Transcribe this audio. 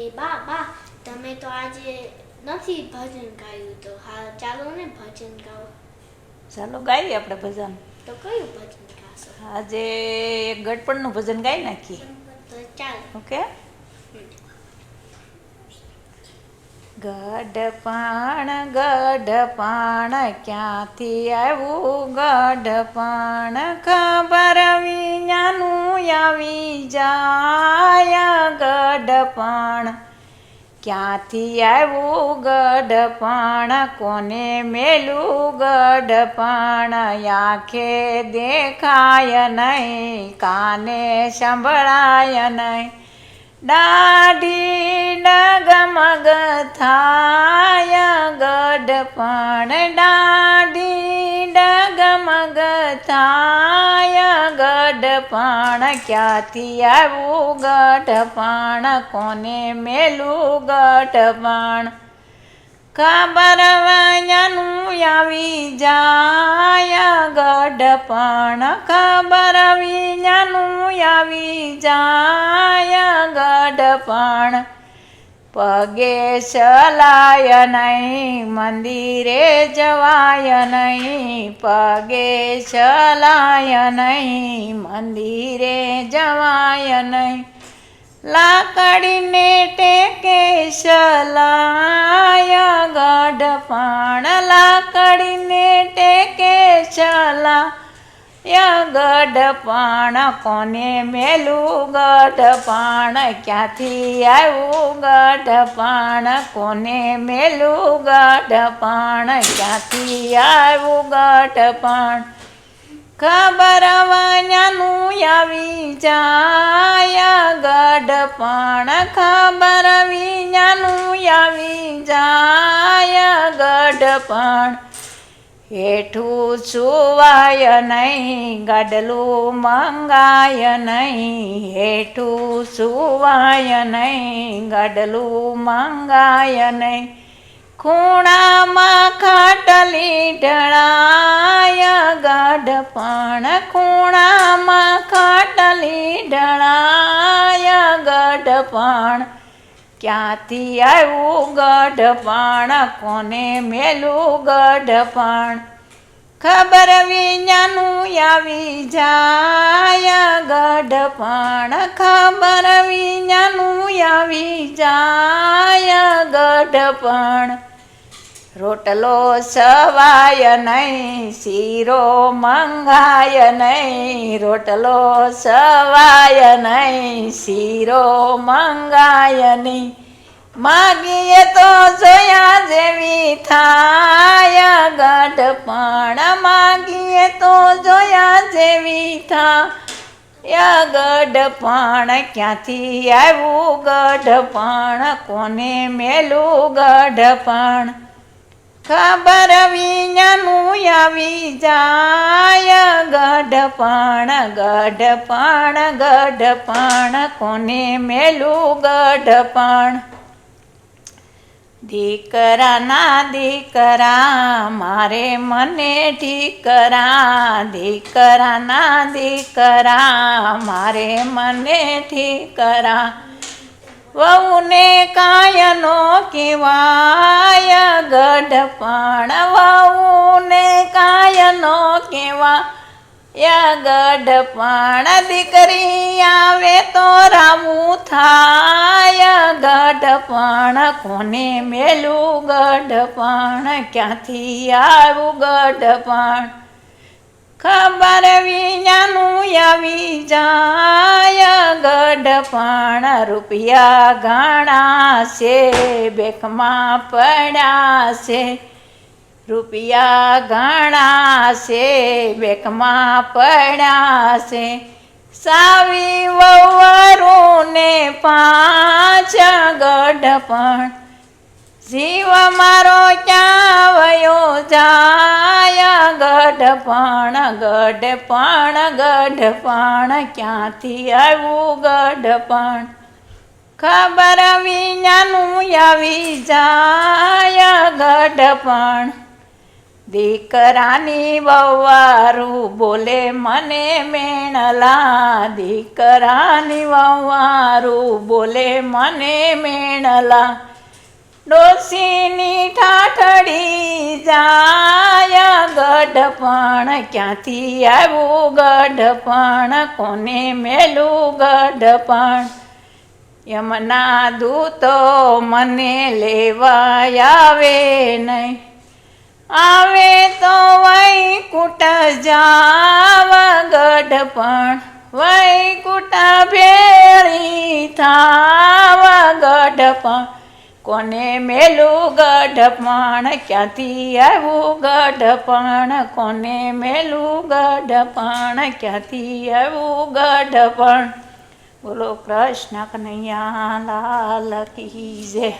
એ બા તમે તો આજે નથી ભજન ગાયું તો હા ચાલો ને ભજન ગાઓ. ચાલો ગાઈએ આપણે ભજન. તો કયું ભજન ગાશો? આજે એક ગઢપણનું ભજન ગાઈ નાખીએ. તો ચાલો. ઓકે. ગઢપણ ગઢપણ ક્યાંથી આવ્યું ગઢપણ, ખબર વિનાનું આવી જાય ગઢપણ. ક્યાંથી આવ્યું ગઢપણ, કોને મેલું ગઢપણ, આંખે દેખાય નહીં, કાને સંભળાય નહીં, દાઢી ડગમગ થાય ગઢપણ, દાઢી ડગમગ થાય ગઢપણ. ક્યાંથી આવ્યું ગઢપણ, કોને મેલું ગઢપણ, ખબર વયાનું આવી જાય ગઢપણ, ખબર વિનાનું આવી જાય ગઢપણ. પગે ચલાય નહીં, મંદિરે જવાય નહીં, પગે ચલાય નહીં, મંદિરે જવાય નહીં, લાકડીને ટેકે ચલાય ગઢપણ, લાકડીને ટેકે ચલાય ગઢપણ, કોને મેલું ગઢપણ, ક્યાંથી આવ્યું ગઢપણ, કોને મેલું ગઢપણ, ક્યાંથી આવ્યું ગઢપણ, ખબર વયાનું આવી જાય ગઢપણ, ખબર વિનાનું આવી જાય ગઢપણ. હેઠું સુવાય નહીં, ગાડલું મંગાય નહીં, હેઠું સુવાય નહીં, ગાડલું મંગાય નહીં, ખૂણામાં ખાટલી ઢળાય ગઢપણ, ખૂણામાં ખાટલી ઢળાય ગઢપણ. ક્યાંથી આવ્યું ગઢપણ, કોને મેલું ગઢપણ, ખબર વિનાનું આવી જાય ગઢપણ, ખબર વિનાનું આવી જાય ગઢપણ. રોટલો સવાય નહીં, શીરો મંગાય નહીં, રોટલો સવાય નહીં, શીરો મંગાય નહીં, માગીએ તો જોયા જેવી થાય ગઢપણ, માગીએ તો જોયા જેવી થાય ગઢપણ. ક્યાંથી આવ્યું ગઢપણ, કોને મેલું ગઢપણ, ખબર વિનાનું આવી જાય ગઢપણ, ગઢપણ ગઢપણ, કોને મેલું ગઢપણ. દીકરાના દીકરા મારે મને ઠીકરા, દીકરાના દીકરા મારે મને ઠીકરા, વહુને કાયનો કહેવાય ગઢપણ, વહુને કાયનો કહેવાય ગઢપણ, દીકરી આવે તો રામું થાય ગઢપણ, કોને મેલું ગઢપણ, ક્યાંથી આવ્યું ગઢપણ, ખબર વિનાનું આવી જાય ગઢપણ. રૂપિયા ઘણા છે બેંકમાં પડ્યા છે, રૂપિયા ઘણા છે બેંકમાં પડ્યા છે, સાવી વહુને 5 ગઢપણ, જીવ મારો ક્યાં વયો જાય ગઢપણ, ગઢપણ ગઢપણ, ક્યાંથી આવ્યું ગઢપણ, ખબર વિનાનું આવી જાય ગઢપણ. દીકરાની વવારું બોલે મને મેણલા, દીકરાની વવારું બોલે મને મેણલા. ડોશીની ઠાઠડી જાય ગઢપણ, ક્યાંથી આવ્યું ગઢપણ, કોને મેલું ગઢપણ. યમના દૂતો મને લેવા આવે નહીં, આવે તો વૈકુંઠ જાવ ગઢપણ, વૈકુંઠ ભેળી થાવ ગઢપણ. કોને મેલું ગઢપણ, ક્યાંથી આવ્યું ગઢપણ, કોને મેલું ગઢપણ, ક્યાંથી આવ્યું ગઢપણ. બોલો કૃષ્ણ કનૈયા લાલ કી જય.